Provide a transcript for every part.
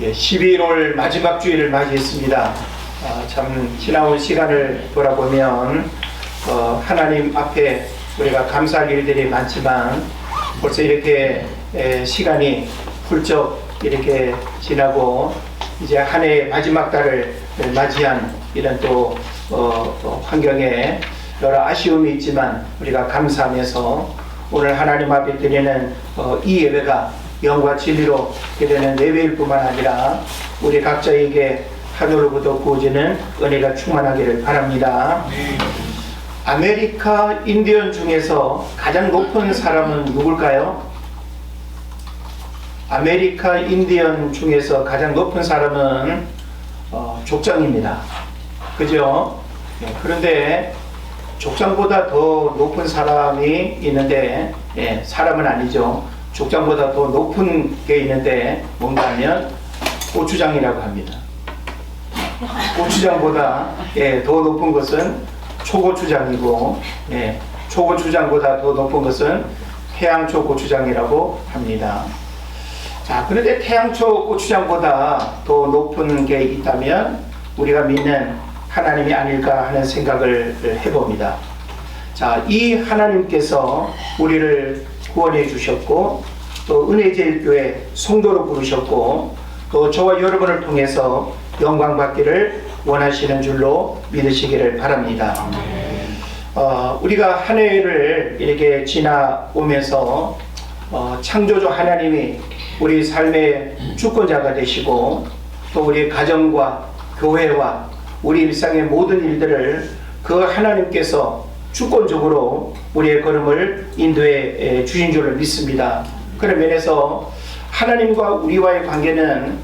12월 마지막 주일을 맞이했습니다. 참 지나온 시간을 돌아보면 하나님 앞에 우리가 감사할 일들이 많지만 벌써 이렇게 시간이 훌쩍 이렇게 지나고 이제 한 해의 마지막 달을 맞이한 이런 또 환경에 여러 아쉬움이 있지만 우리가 감사하면서 오늘 하나님 앞에 드리는 이 예배가 영과 진리로 되는 예배일 뿐만 아니라 우리 각자에게 하늘로부터 부어지는 은혜가 충만하기를 바랍니다. 아메리카 인디언 중에서 가장 높은 사람은 누굴까요? 아메리카 인디언 중에서 가장 높은 사람은 족장입니다. 그죠? 그런데 족장보다 더 높은 사람이 있는데, 사람은 아니죠. 족장보다 더 높은 게 있는데 뭔가 하면 고추장이라고 합니다. 고추장보다 더 높은 것은 초고추장이고, 초고추장보다 더 높은 것은 태양초 고추장이라고 합니다. 자, 그런데 태양초 고추장보다 더 높은 게 있다면 우리가 믿는 하나님이 아닐까 하는 생각을 해봅니다. 자, 이 하나님께서 우리를 구원해 주셨고 또 은혜제일교회 성도로 부르셨고 또 저와 여러분을 통해서 영광 받기를 원하시는 줄로 믿으시기를 바랍니다. 우리가 한 해를 이렇게 지나오면서 창조주 하나님이 우리 삶의 주권자가 되시고 또 우리 가정과 교회와 우리 일상의 모든 일들을 그 하나님께서 주권적으로 우리의 걸음을 인도해 주신 줄을 믿습니다. 그런 면에서 하나님과 우리와의 관계는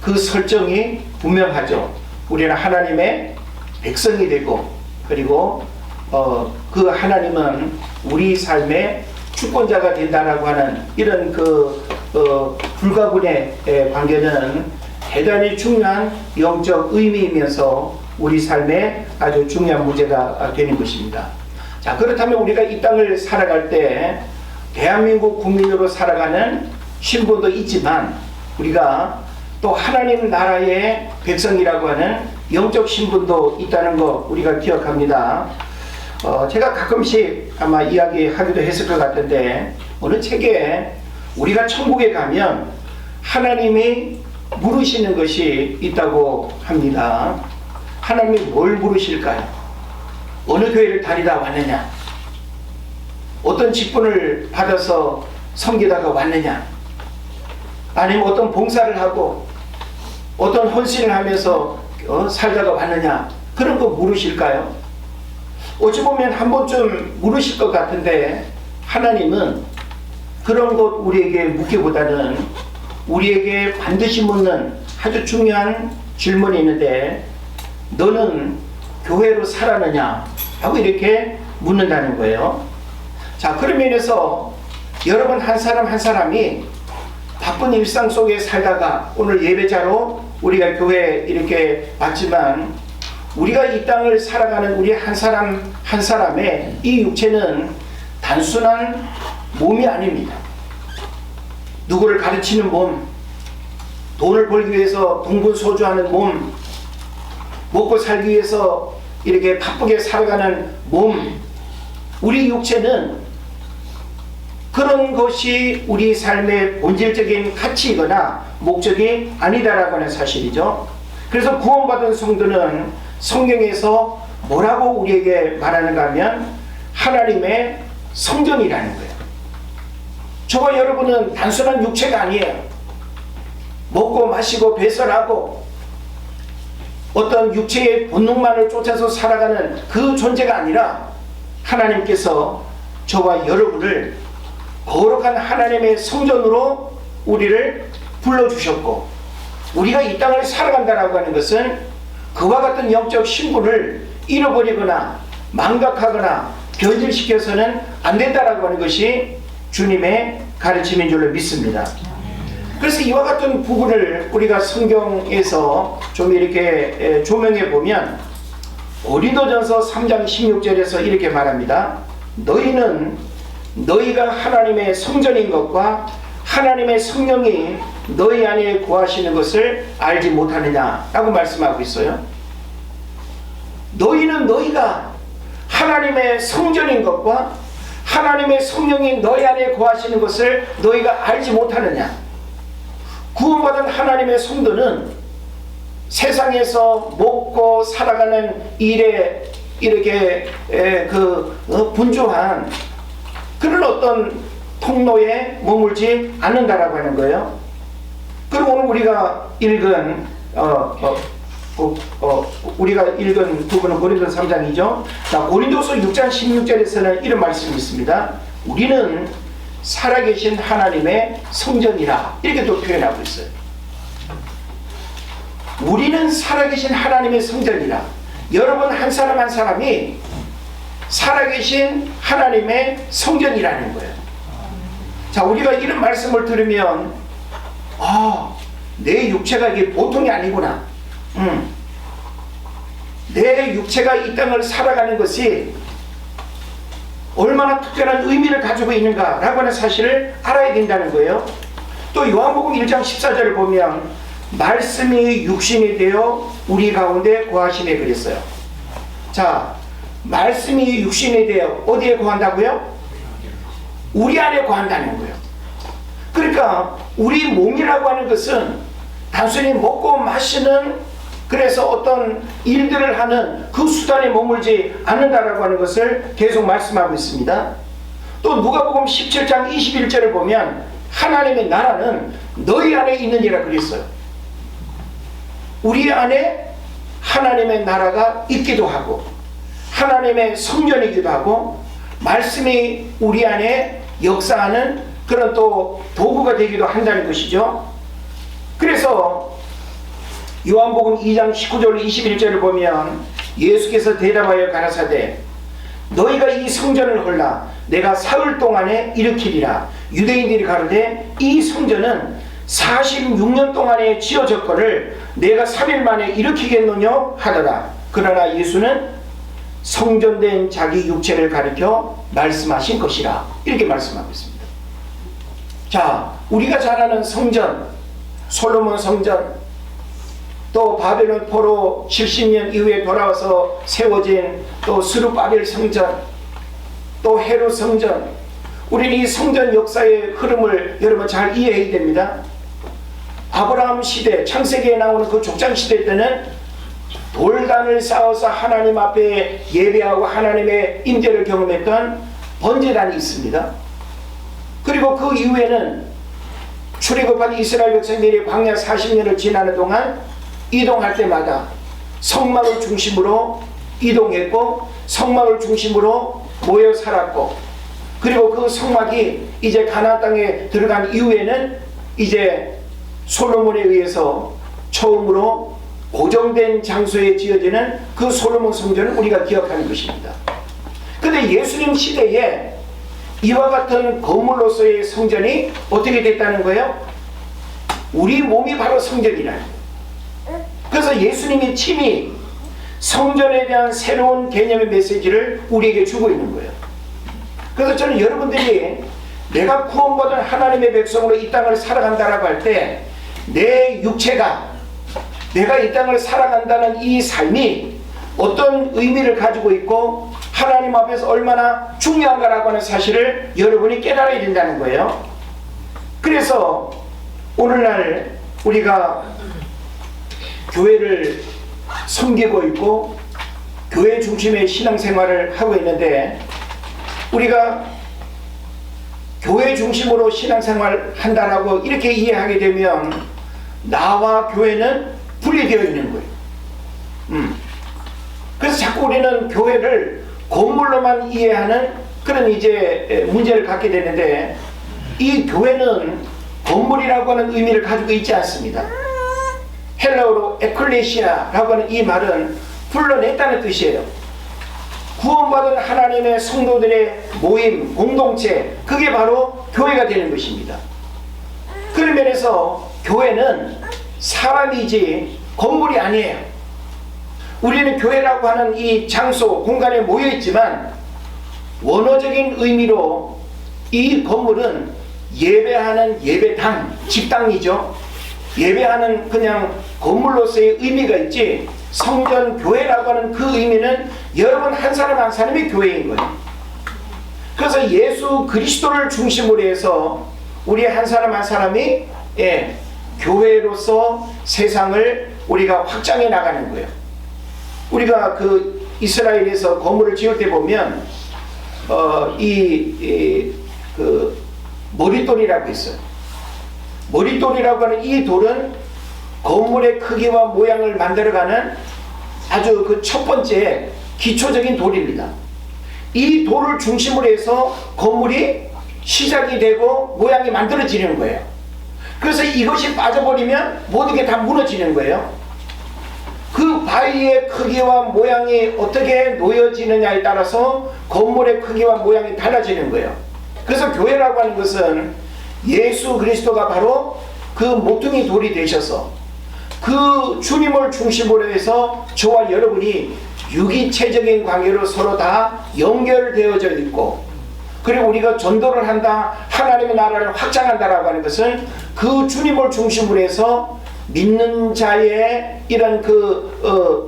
그 설정이 분명하죠. 우리는 하나님의 백성이 되고 그리고 그 하나님은 우리 삶의 주권자가 된다라고 하는 이런 불가분의 관계는 대단히 중요한 영적 의미이면서 우리 삶에 아주 중요한 문제가 되는 것입니다. 자, 그렇다면 우리가 이 땅을 살아갈 때 대한민국 국민으로 살아가는 신분도 있지만 우리가 또 하나님 나라의 백성이라고 하는 영적 신분도 있다는 거 우리가 기억합니다. 제가 가끔씩 아마 이야기하기도 했을 것 같은데 어느 책에 우리가 천국에 가면 하나님이 물으시는 것이 있다고 합니다. 하나님이 뭘 물으실까요? 어느 교회를 다니다 왔느냐? 어떤 직분을 받아서 섬기다가 왔느냐? 아니면 어떤 봉사를 하고 어떤 헌신을 하면서 살다가 왔느냐? 그런 거 물으실까요? 어찌 보면 한 번쯤 물으실 것 같은데 하나님은 그런 것 우리에게 묻기보다는 우리에게 반드시 묻는 아주 중요한 질문이 있는데 너는 교회로 살았느냐? 하고 이렇게 묻는다는 거예요. 자, 그런 면에서 여러분 한 사람 한 사람이 바쁜 일상 속에 살다가 오늘 예배자로 우리가 교회에 이렇게 왔지만 우리가 이 땅을 살아가는 우리 한 사람 한 사람의 이 육체는 단순한 몸이 아닙니다. 누구를 가르치는 몸, 돈을 벌기 위해서 동분서주하는 몸, 먹고 살기 위해서 이렇게 바쁘게 살아가는 몸, 우리 육체는 그런 것이 우리 삶의 본질적인 가치이거나 목적이 아니다라고 하는 사실이죠. 그래서 구원받은 성도는 성경에서 뭐라고 우리에게 말하는가 하면 하나님의 성전이라는 거예요. 저와 여러분은 단순한 육체가 아니에요. 먹고 마시고 배설하고 어떤 육체의 본능만을 쫓아서 살아가는 그 존재가 아니라 하나님께서 저와 여러분을 거룩한 하나님의 성전으로 우리를 불러주셨고 우리가 이 땅을 살아간다라고 하는 것은 그와 같은 영적 신분을 잃어버리거나 망각하거나 변질시켜서는 안 된다라고 하는 것이 주님의 가르침인 줄로 믿습니다. 그래서 이와 같은 부분을 우리가 성경에서 좀 이렇게 조명해 보면 고린도전서 3장 16절에서 이렇게 말합니다. 너희는 너희가 하나님의 성전인 것과 하나님의 성령이 너희 안에 거하시는 것을 알지 못하느냐라고 말씀하고 있어요. 너희는 너희가 하나님의 성전인 것과 하나님의 성령이 너희 안에 거하시는 것을 너희가 알지 못하느냐. 구원받은 하나님의 성도는 세상에서 먹고 살아가는 일에 이렇게 분주한 그런 어떤 통로에 머물지 않는다라고 하는 거예요. 그리고 오늘 우리가 읽은 부분은 고린도서 3장이죠. 자, 고린도서 6장 16절에서는 이런 말씀이 있습니다. 우리는 살아계신 하나님의 성전이라, 이렇게 또 표현하고 있어요. 우리는 살아계신 하나님의 성전이라. 여러분 한 사람 한 사람이 살아계신 하나님의 성전이라는 거예요. 자, 우리가 이런 말씀을 들으면 내 육체가 이게 보통이 아니구나. 내 육체가 이 땅을 살아가는 것이 얼마나 특별한 의미를 가지고 있는가라고 하는 사실을 알아야 된다는 거예요. 또 요한복음 1장 14절을 보면 말씀이 육신이 되어 우리 가운데 거하시네 그랬어요. 자, 말씀이 육신이 되어 어디에 거한다고요? 우리 안에 거한다는 거예요. 그러니까 우리 몸이라고 하는 것은 단순히 먹고 마시는, 그래서 어떤 일들을 하는 그 수단에 머물지 않는다라고 하는 것을 계속 말씀하고 있습니다. 또 누가복음 17장 21절을 보면 하나님의 나라는 너희 안에 있느니라 그랬어요. 우리 안에 하나님의 나라가 있기도 하고 하나님의 성전이기도 하고 말씀이 우리 안에 역사하는 그런 또 도구가 되기도 한다는 것이죠. 그래서 요한복음 2장 19절 21절을 보면 예수께서 대답하여 가라사대 너희가 이 성전을 헐라 내가 사흘 동안에 일으키리라. 유대인들이 가로되 이 성전은 46년 동안에 지어졌거늘 내가 3일 만에 일으키겠느냐 하더라. 그러나 예수는 성전된 자기 육체를 가리켜 말씀하신 것이라, 이렇게 말씀하고 있습니다. 자, 우리가 잘 아는 성전, 솔로몬 성전, 또 바벨론 포로 70년 이후에 돌아와서 세워진 또 스룹바벨 성전, 또 헤롯 성전, 우리는 이 성전 역사의 흐름을 여러분 잘 이해해야 됩니다. 아브라함 시대, 창세기에 나오는 그 족장 시대 때는 돌단을 쌓아서 하나님 앞에 예배하고 하나님의 임재를 경험했던 번제단이 있습니다. 그리고 그 이후에는 출애굽한 이스라엘 백성들이 광야 40년을 지나는 동안 이동할 때마다 성막을 중심으로 이동했고 성막을 중심으로 모여 살았고, 그리고 그 성막이 이제 가나안 땅에 들어간 이후에는 이제 솔로몬에 의해서 처음으로 고정된 장소에 지어지는 그 솔로몬 성전을 우리가 기억하는 것입니다. 그런데 예수님 시대에 이와 같은 건물로서의 성전이 어떻게 됐다는 거예요? 우리 몸이 바로 성전이라는 거예요. 그래서 예수님이 친히 성전에 대한 새로운 개념의 메시지를 우리에게 주고 있는 거예요. 그래서 저는 여러분들이 내가 구원받은 하나님의 백성으로 이 땅을 살아간다라고 할 때 내 육체가 내가 이 땅을 살아간다는 이 삶이 어떤 의미를 가지고 있고 하나님 앞에서 얼마나 중요한가라고 하는 사실을 여러분이 깨달아야 된다는 거예요. 그래서 오늘날 우리가 교회를 섬기고 있고 교회 중심의 신앙생활을 하고 있는데, 우리가 교회 중심으로 신앙생활 한다라고 이렇게 이해하게 되면 나와 교회는 분리되어 있는 거예요. 그래서 자꾸 우리는 교회를 건물로만 이해하는 그런 이제 문제를 갖게 되는데, 이 교회는 건물이라고 하는 의미를 가지고 있지 않습니다. 헬라어로 에클레시아라고 하는 이 말은 불러냈다는 뜻이에요. 구원받은 하나님의 성도들의 모임, 공동체, 그게 바로 교회가 되는 것입니다. 그런 면에서 교회는 사람이지 건물이 아니에요. 우리는 교회라고 하는 이 장소, 공간에 모여 있지만 원어적인 의미로 이 건물은 예배하는 예배당, 집당이죠. 예배하는 그냥 건물로서의 의미가 있지, 성전 교회라고 하는 그 의미는 여러분 한 사람 한 사람이 교회인 거예요. 그래서 예수 그리스도를 중심으로 해서 우리 한 사람 한 사람이 교회로서 세상을 우리가 확장해 나가는 거예요. 우리가 그 이스라엘에서 건물을 지을 때 보면 그 머릿돌이라고 있어요. 머릿돌이라고 하는 이 돌은 건물의 크기와 모양을 만들어가는 아주 그 첫 번째 기초적인 돌입니다. 이 돌을 중심으로 해서 건물이 시작이 되고 모양이 만들어지는 거예요. 그래서 이것이 빠져버리면 모든 게 다 무너지는 거예요. 그 바위의 크기와 모양이 어떻게 놓여지느냐에 따라서 건물의 크기와 모양이 달라지는 거예요. 그래서 교회라고 하는 것은 예수 그리스도가 바로 그 모퉁이 돌이 되셔서 그 주님을 중심으로 해서 저와 여러분이 유기체적인 관계로 서로 다 연결되어져 있고, 그리고 우리가 전도를 한다, 하나님의 나라를 확장한다라고 하는 것은 그 주님을 중심으로 해서 믿는 자의 이런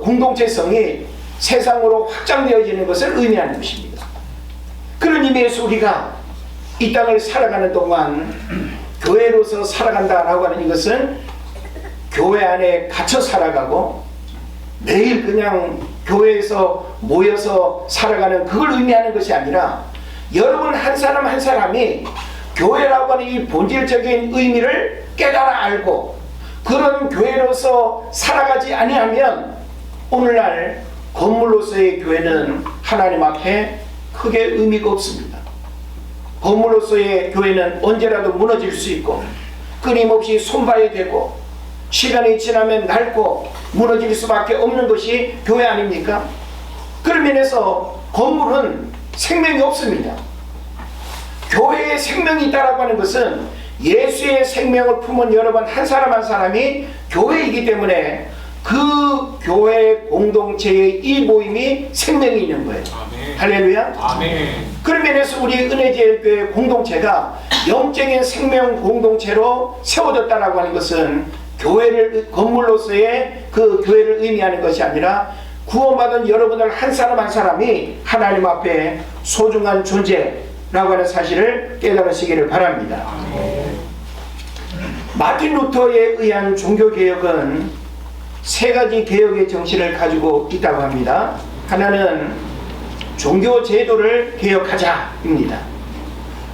공동체성이 세상으로 확장되어지는 것을 의미하는 것입니다. 그런 의미에서 우리가 이 땅을 살아가는 동안 교회로서 살아간다라고 하는 이것은 교회 안에 갇혀 살아가고 매일 그냥 교회에서 모여서 살아가는 그걸 의미하는 것이 아니라, 여러분 한 사람 한 사람이 교회라고 하는 이 본질적인 의미를 깨달아 알고 그런 교회로서 살아가지 아니하면 오늘날 건물로서의 교회는 하나님 앞에 크게 의미가 없습니다. 건물로서의 교회는 언제라도 무너질 수 있고 끊임없이 손봐야 되고 시간이 지나면 낡고 무너질 수밖에 없는 것이 교회 아닙니까? 그런 면에서 건물은 생명이 없습니다. 교회에 생명이 있다라고 하는 것은 예수의 생명을 품은 여러분 한 사람 한 사람이 교회이기 때문에 그 교회 공동체의 이 모임이 생명이 있는 거예요. 아멘. 할렐루야. 아멘. 그런 면에서 우리 은혜제일교회 공동체가 영적인 생명 공동체로 세워졌다라고 하는 것은 교회를 건물로서의 그 교회를 의미하는 것이 아니라 구원받은 여러분들 한 사람 한 사람이 하나님 앞에 소중한 존재라고 하는 사실을 깨달으시기를 바랍니다. 아멘. 마틴 루터에 의한 종교개혁은 세 가지 개혁의 정신을 가지고 있다고 합니다. 하나는 종교제도를 개혁하자입니다.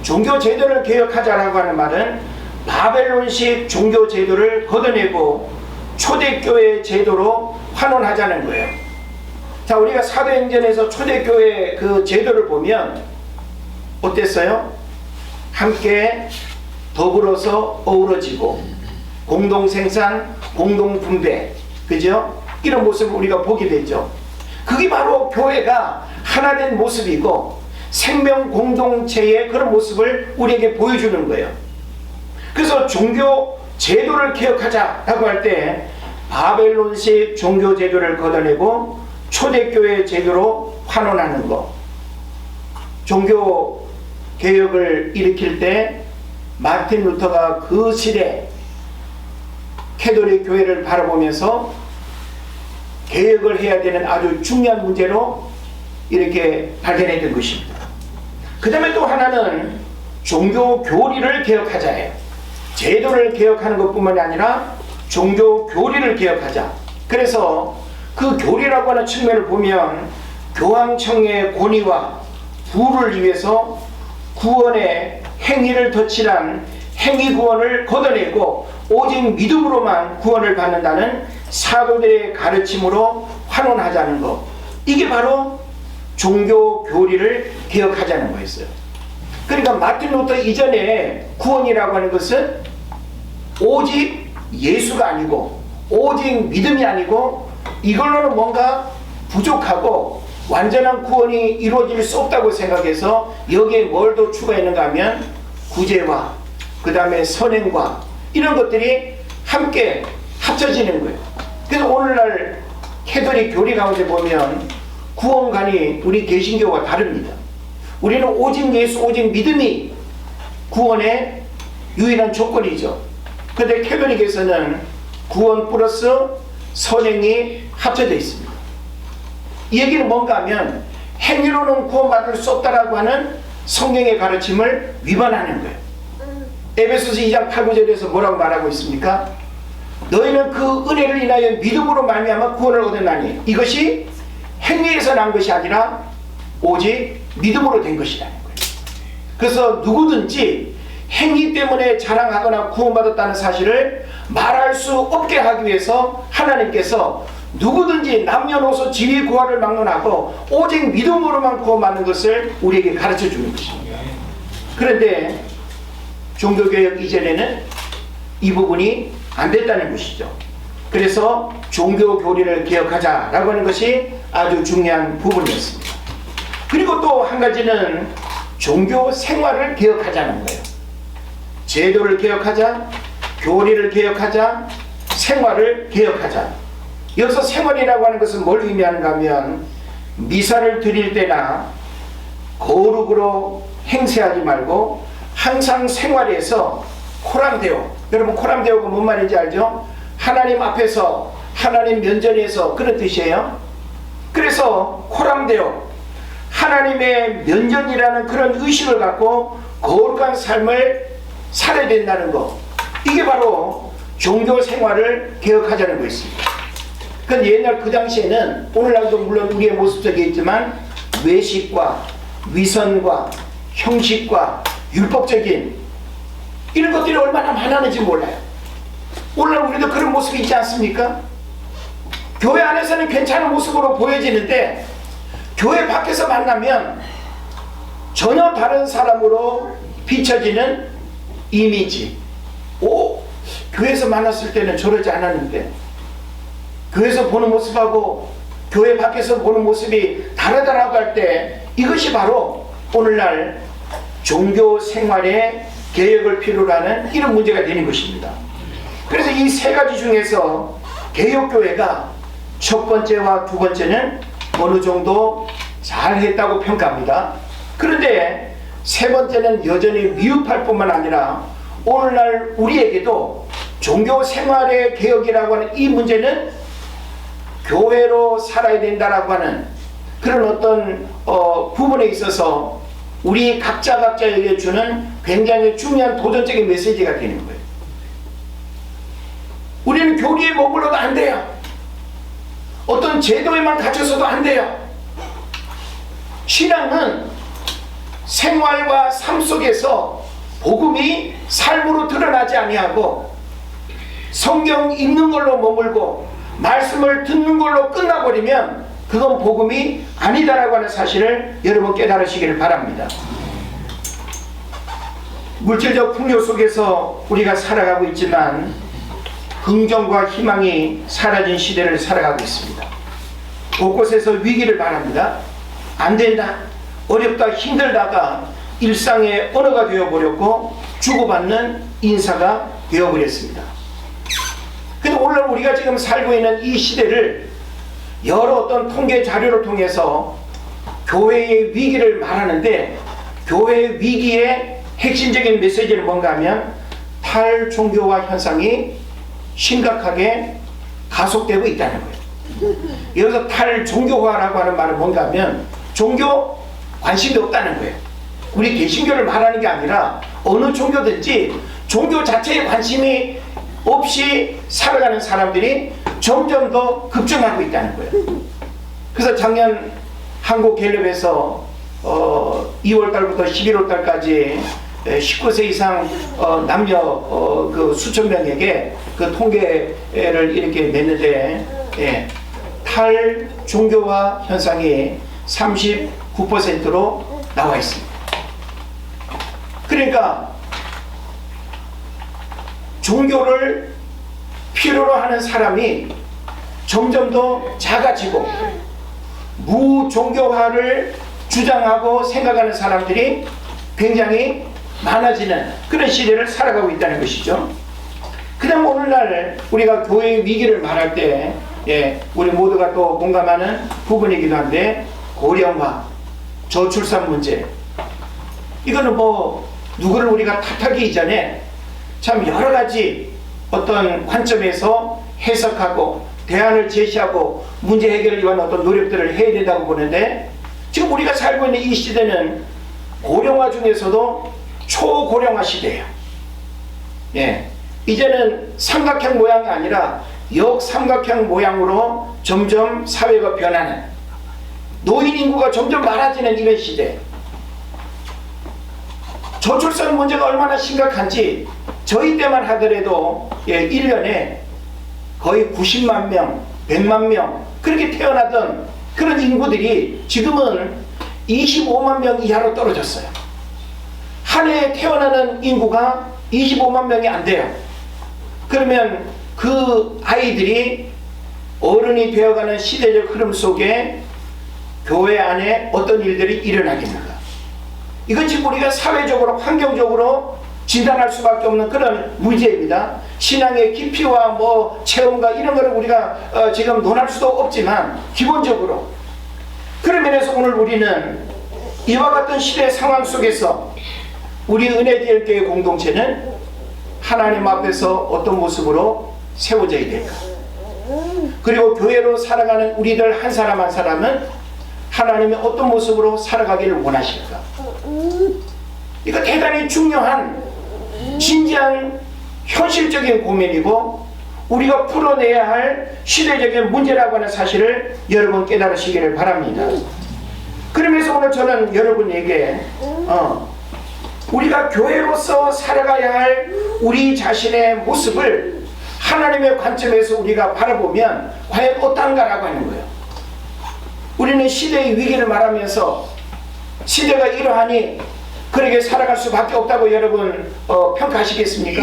종교제도를 개혁하자라고 하는 말은 바벨론식 종교제도를 걷어내고 초대교회 제도로 환원하자는 거예요. 자, 우리가 사도행전에서 초대교회 그 제도를 보면 어땠어요? 함께 더불어서 어우러지고 공동생산, 공동분배, 그죠? 이런 모습을 우리가 보게 되죠. 그게 바로 교회가 하나 된 모습이고 생명 공동체의 그런 모습을 우리에게 보여주는 거예요. 그래서 종교 제도를 개혁하자라고 할 때 바벨론식 종교 제도를 걷어내고 초대교회 제도로 환원하는 것, 종교 개혁을 일으킬 때 마틴 루터가 그 시대 캐톨릭 교회를 바라보면서 개혁을 해야 되는 아주 중요한 문제로 이렇게 발견했던 것입니다. 그 다음에 또 하나는 종교 교리를 개혁하자예요. 제도를 개혁하는 것뿐만이 아니라 종교 교리를 개혁하자. 그래서 그 교리라고 하는 측면을 보면 교황청의 권위와 부를 위해서 구원의 행위를 덧칠한 행위 구원을 걷어내고 오직 믿음으로만 구원을 받는다는 사도들의 가르침으로 환원하자는 것, 이게 바로 종교 교리를 개혁하자는 거였어요. 그러니까 마틴 루터 이전에 구원이라고 하는 것은 오직 예수가 아니고 오직 믿음이 아니고 이걸로는 뭔가 부족하고 완전한 구원이 이루어질 수 없다고 생각해서 여기에 뭘 더 추가했는가 하면 구제와 그 다음에 선행과 이런 것들이 함께 합쳐지는 거예요. 그래서 오늘날 캐톨릭 교리 가운데 보면 구원관이 우리 개신교와 다릅니다. 우리는 오직 예수, 오직 믿음이 구원의 유일한 조건이죠. 근데 캐톨릭에서는 구원 플러스 선행이 합쳐져 있습니다. 이 얘기는 뭔가 하면 행위로는 구원받을 수 없다라고 하는 성경의 가르침을 위반하는 거예요. 에베소서 2장 8, 9절에서 뭐라고 말하고 있습니까? 너희는 그 은혜를 인하여 믿음으로 말미암아 구원을 얻었나니 이것이 행위에서 난 것이 아니라 오직 믿음으로 된 것이라는 거예요. 그래서 누구든지 행위 때문에 자랑하거나 구원받았다는 사실을 말할 수 없게 하기 위해서 하나님께서 누구든지 남녀노소 지위 구하를 막론하고 오직 믿음으로만 구원받는 것을 우리에게 가르쳐 주는 것입니다. 그런데 종교개혁 이전에는 이 부분이 안 됐다는 것이죠. 그래서 종교교리를 개혁하자라고 하는 것이 아주 중요한 부분이었습니다. 그리고 또 한 가지는 종교 생활을 개혁하자는 거예요. 제도를 개혁하자, 교리를 개혁하자, 생활을 개혁하자. 여기서 생활이라고 하는 것은 뭘 의미하는가 하면 미사를 드릴 때나 거룩으로 행세하지 말고 항상 생활에서 코람데오, 여러분 코람데오가 뭔 말인지 알죠? 하나님 앞에서, 하나님 면전에서, 그런 뜻이에요. 그래서 코람데오, 하나님의 면전이라는 그런 의식을 갖고 거룩한 삶을 살아야 된다는 것, 이게 바로 종교 생활을 개혁하자는 것입니다. 근데 옛날 그 당시에는, 오늘날도 물론 우리의 모습 속에 있지만 외식과 위선과 형식과 율법적인 이런 것들이 얼마나 많았는지 몰라요. 오늘날 우리도 그런 모습이 있지 않습니까? 교회 안에서는 괜찮은 모습으로 보여지는데 교회 밖에서 만나면 전혀 다른 사람으로 비춰지는 이미지. 오, 교회에서 만났을 때는 저러지 않았는데 교회에서 보는 모습하고 교회 밖에서 보는 모습이 다르다라고 할 때 이것이 바로 오늘날 종교 생활의 개혁을 필요로 하는 이런 문제가 되는 것입니다. 그래서 이 세 가지 중에서 개혁교회가 첫 번째와 두 번째는 어느 정도 잘했다고 평가합니다. 그런데 세 번째는 여전히 미흡할 뿐만 아니라 오늘날 우리에게도 종교 생활의 개혁이라고 하는 이 문제는 교회로 살아야 된다라고 하는 그런 어떤 부분에 있어서 우리 각자에게 주는 굉장히 중요한 도전적인 메시지가 되는 거예요. 우리는 교리에 머물러도 안 돼요. 어떤 제도에만 갇혀서도 안 돼요. 신앙은 생활과 삶 속에서 복음이 삶으로 드러나지 아니하고 성경 읽는 걸로 머물고 말씀을 듣는 걸로 끝나버리면 그건 복음이 아니다라고 하는 사실을 여러분 깨달으시기를 바랍니다. 물질적 풍요 속에서 우리가 살아가고 있지만 긍정과 희망이 사라진 시대를 살아가고 있습니다. 곳곳에서 위기를 말합니다. 안 된다, 어렵다, 힘들다가 일상의 언어가 되어버렸고 주고받는 인사가 되어버렸습니다. 근데 오늘 우리가 지금 살고 있는 이 시대를 여러 어떤 통계 자료를 통해서 교회의 위기를 말하는데 교회의 위기의 핵심적인 메시지는 뭔가 하면 탈종교화 현상이 심각하게 가속되고 있다는 거예요. 여기서 탈종교화라고 하는 말은 뭔가 하면 종교 관심이 없다는 거예요. 우리 개신교를 말하는 게 아니라 어느 종교든지 종교 자체에 관심이 없이 살아가는 사람들이 점점 더 급증하고 있다는 거예요. 그래서 작년 한국갤럽에서 2월달부터 11월달까지 19세 이상 남녀 그 수천 명에게 그 통계를 이렇게 냈는데 탈종교화 현상이 39%로 나와 있습니다. 그러니까 종교를 필요로 하는 사람이 점점 더 작아지고 무종교화를 주장하고 생각하는 사람들이 굉장히 많아지는 그런 시대를 살아가고 있다는 것이죠. 그 다음 오늘날 우리가 교회의 위기를 말할 때 우리 모두가 또 공감하는 부분이기도 한데 고령화, 저출산 문제, 이거는 뭐 누구를 우리가 탓하기 이전에 참 여러 가지 어떤 관점에서 해석하고 대안을 제시하고 문제 해결을 위한 어떤 노력들을 해야 된다고 보는데, 지금 우리가 살고 있는 이 시대는 고령화 중에서도 초고령화 시대예요. 예, 이제는 삼각형 모양이 아니라 역삼각형 모양으로 점점 사회가 변하는, 노인 인구가 점점 많아지는 이런 시대. 저출산 문제가 얼마나 심각한지 저희 때만 하더라도 1년에 거의 90만 명, 100만 명 그렇게 태어나던 그런 인구들이 지금은 25만 명 이하로 떨어졌어요. 한 해에 태어나는 인구가 25만 명이 안 돼요. 그러면 그 아이들이 어른이 되어가는 시대적 흐름 속에 교회 안에 어떤 일들이 일어나겠는가? 이건 지금 우리가 사회적으로 환경적으로 진단할 수밖에 없는 그런 문제입니다. 신앙의 깊이와 뭐 체험과 이런 거를 우리가 지금 논할 수도 없지만, 기본적으로 그런 면에서 오늘 우리는 이와 같은 시대 상황 속에서 우리 은혜대열교회 공동체는 하나님 앞에서 어떤 모습으로 세워져야 될까? 그리고 교회로 살아가는 우리들 한 사람 한 사람은 하나님이 어떤 모습으로 살아가기를 원하실까? 이거 대단히 중요한 진지한 현실적인 고민이고 우리가 풀어내야 할 시대적인 문제라고 하는 사실을 여러분 깨달으시기를 바랍니다. 그러면서 오늘 저는 여러분에게 우리가 교회로서 살아가야 할 우리 자신의 모습을 하나님의 관점에서 우리가 바라보면 과연 어떤가라고 하는 거예요. 우리는 시대의 위기를 말하면서 시대가 이러하니 그렇게 살아갈 수밖에 없다고 여러분 평가하시겠습니까?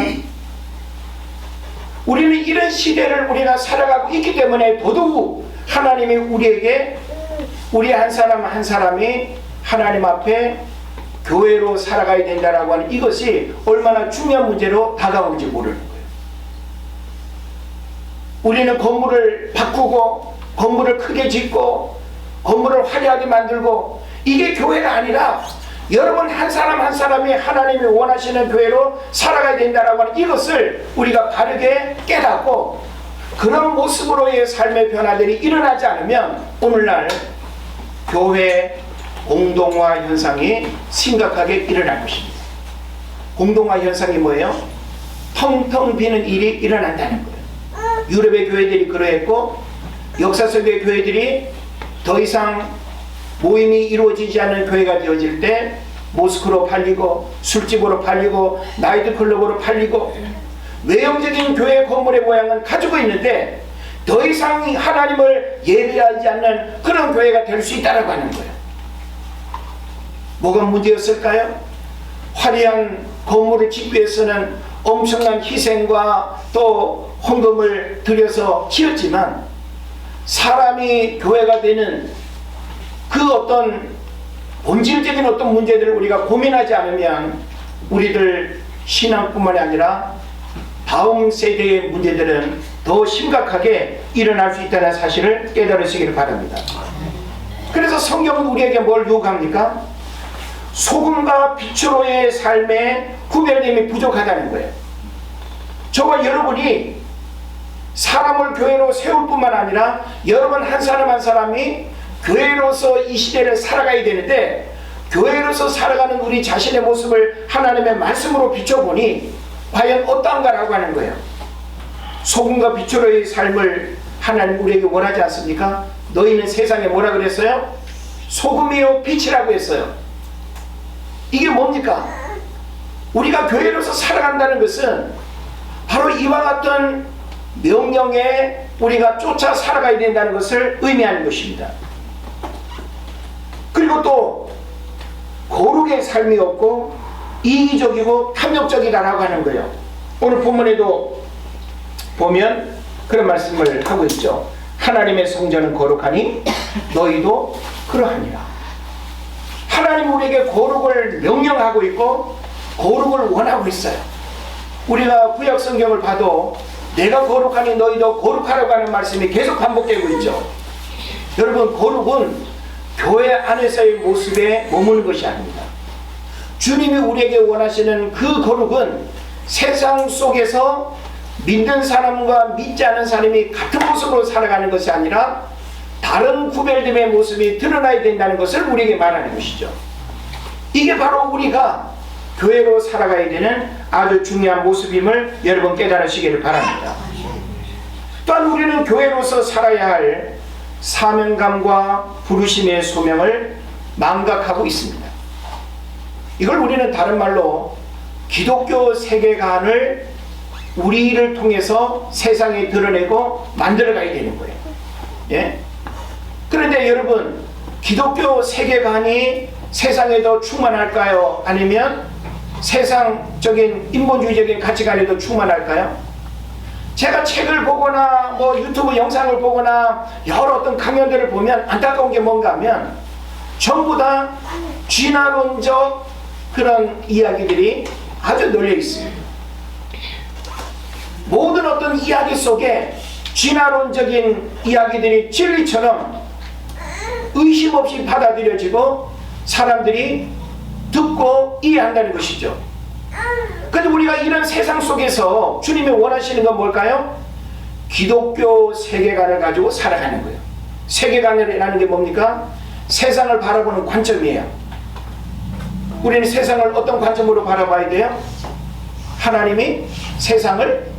우리는 이런 시대를 우리가 살아가고 있기 때문에 더더욱 하나님이 우리에게 우리 한 사람 한 사람이 하나님 앞에 교회로 살아가야 된다라고 하는 이것이 얼마나 중요한 문제로 다가오는지 모르는 거예요. 우리는 건물을 바꾸고 건물을 크게 짓고 건물을 화려하게 만들고 이게 교회가 아니라 여러분 한 사람 한 사람이 하나님이 원하시는 교회로 살아가야 된다라고 하는 이것을 우리가 바르게 깨닫고 그런 모습으로의 삶의 변화들이 일어나지 않으면 오늘날 교회 공동화 현상이 심각하게 일어날 것입니다. 공동화 현상이 뭐예요? 텅텅 비는 일이 일어난다는 거예요. 유럽의 교회들이 그러했고 역사 속의 교회들이 더 이상 모임이 이루어지지 않는 교회가 되어질 때 모스크로 팔리고 술집으로 팔리고 나이트클럽으로 팔리고 외형적인 교회 건물의 모양은 가지고 있는데 더 이상 하나님을 예배하지 않는 그런 교회가 될 수 있다고 하는 거예요. 뭐가 문제였을까요? 화려한 건물을 짓기 위해서는 엄청난 희생과 또 헌금을 들여서 지었지만 사람이 교회가 되는 그 어떤 본질적인 어떤 문제들을 우리가 고민하지 않으면 우리들 신앙뿐만이 아니라 다음 세대의 문제들은 더 심각하게 일어날 수 있다는 사실을 깨달으시기를 바랍니다. 그래서 성경은 우리에게 뭘 요구합니까? 소금과 빛으로의 삶의 구별됨이 부족하다는 거예요. 저와 여러분이 사람을 교회로 세울 뿐만 아니라 여러분 한 사람 한 사람이 교회로서 이 시대를 살아가야 되는데 교회로서 살아가는 우리 자신의 모습을 하나님의 말씀으로 비춰보니 과연 어떠한가라고 하는 거예요. 소금과 빛으로의 삶을 하나님 우리에게 원하지 않습니까? 너희는 세상에 뭐라 그랬어요? 소금이요 빛이라고 했어요. 이게 뭡니까? 우리가 교회로서 살아간다는 것은 바로 이와 같은 명령에 우리가 쫓아 살아가야 된다는 것을 의미하는 것입니다. 그리고 또 거룩의 삶이 없고 이기적이고 탐욕적이다라고 하는 거예요. 오늘 본문에도 보면 그런 말씀을 하고 있죠. 하나님의 성전은 거룩하니 너희도 그러하니라. 하나님 우리에게 거룩을 명령하고 있고 거룩을 원하고 있어요. 우리가 구약 성경을 봐도 내가 거룩하니 너희도 거룩하라고 하는 말씀이 계속 반복되고 있죠. 여러분, 거룩은 교회 안에서의 모습에 머무는 것이 아닙니다. 주님이 우리에게 원하시는 그 거룩은 세상 속에서 믿는 사람과 믿지 않은 사람이 같은 모습으로 살아가는 것이 아니라 다른 구별됨의 모습이 드러나야 된다는 것을 우리에게 말하는 것이죠. 이게 바로 우리가 교회로 살아가야 되는 아주 중요한 모습임을 여러분 깨달으시기를 바랍니다. 또한 우리는 교회로서 살아야 할 사명감과 부르심의 소명을 망각하고 있습니다. 이걸 우리는 다른 말로 기독교 세계관을 우리를 통해서 세상에 드러내고 만들어가야 되는 거예요. 예? 그런데 여러분, 기독교 세계관이 세상에 더 충만할까요? 아니면 세상적인 인본주의적인 가치관에도 충만할까요? 제가 책을 보거나 유튜브 영상을 보거나 여러 어떤 강연들을 보면 안타까운 게 뭔가 하면 전부 다 진화론적 그런 이야기들이 아주 널려 있습니다. 모든 어떤 이야기 속에 진화론적인 이야기들이 진리처럼 의심 없이 받아들여지고 사람들이 듣고 이해한다는 것이죠. 그런데 우리가 이런 세상 속에서 주님이 원하시는 건 뭘까요? 기독교 세계관을 가지고 살아가는 거예요. 세계관이라는 게 뭡니까? 세상을 바라보는 관점이에요. 우리는 세상을 어떤 관점으로 바라봐야 돼요? 하나님이 세상을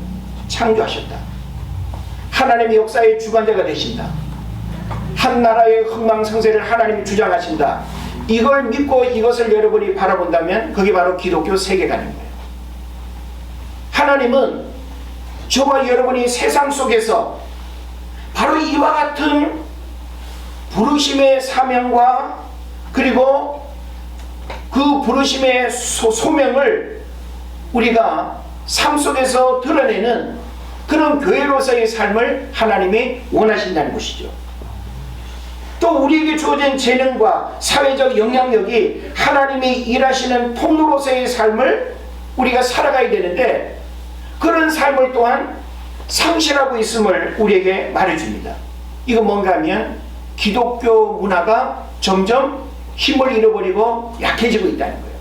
창조하셨다. 하나님이 역사의 주관자가 되신다. 한 나라의 흥망성쇠를 하나님이 주장하신다. 이걸 믿고 이것을 여러분이 바라본다면 그게 바로 기독교 세계관인 거예요. 하나님은 저와 여러분이 세상 속에서 바로 이와 같은 부르심의 사명과 그리고 그 부르심의 소명을 우리가 삶 속에서 드러내는 그런 교회로서의 삶을 하나님이 원하신다는 것이죠. 또 우리에게 주어진 재능과 사회적 영향력이 하나님이 일하시는 통로로서의 삶을 우리가 살아가야 되는데 그런 삶을 또한 상실하고 있음을 우리에게 말해줍니다. 이건 뭔가 하면 기독교 문화가 점점 힘을 잃어버리고 약해지고 있다는 거예요.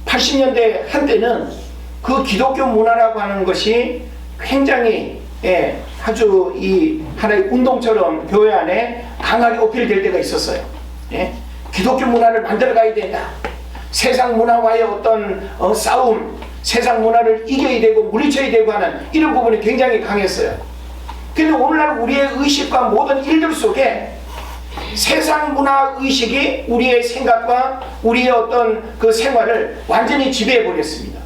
80년대 한때는 그 기독교 문화라고 하는 것이 굉장히 아주 이 하나의 운동처럼 교회 안에 강하게 어필될 때가 있었어요. 기독교 문화를 만들어가야 된다. 세상 문화와의 어떤 싸움, 세상 문화를 이겨야 되고 물리쳐야 되고 하는 이런 부분이 굉장히 강했어요. 그런데 오늘날 우리의 의식과 모든 일들 속에 세상 문화 의식이 우리의 생각과 우리의 어떤 그 생활을 완전히 지배해 버렸습니다.